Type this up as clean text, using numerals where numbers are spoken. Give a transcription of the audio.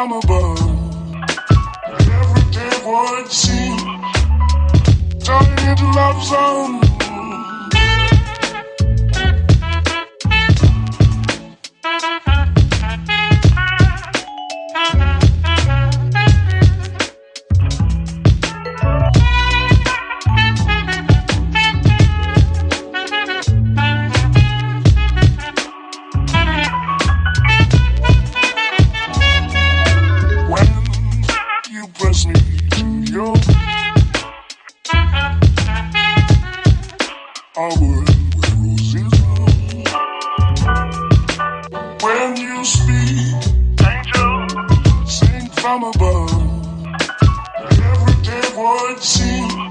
from above. Every day would seem turning into love song. Press me to your a world where roses bloom. When you speak, angels sing from above. Every day would seem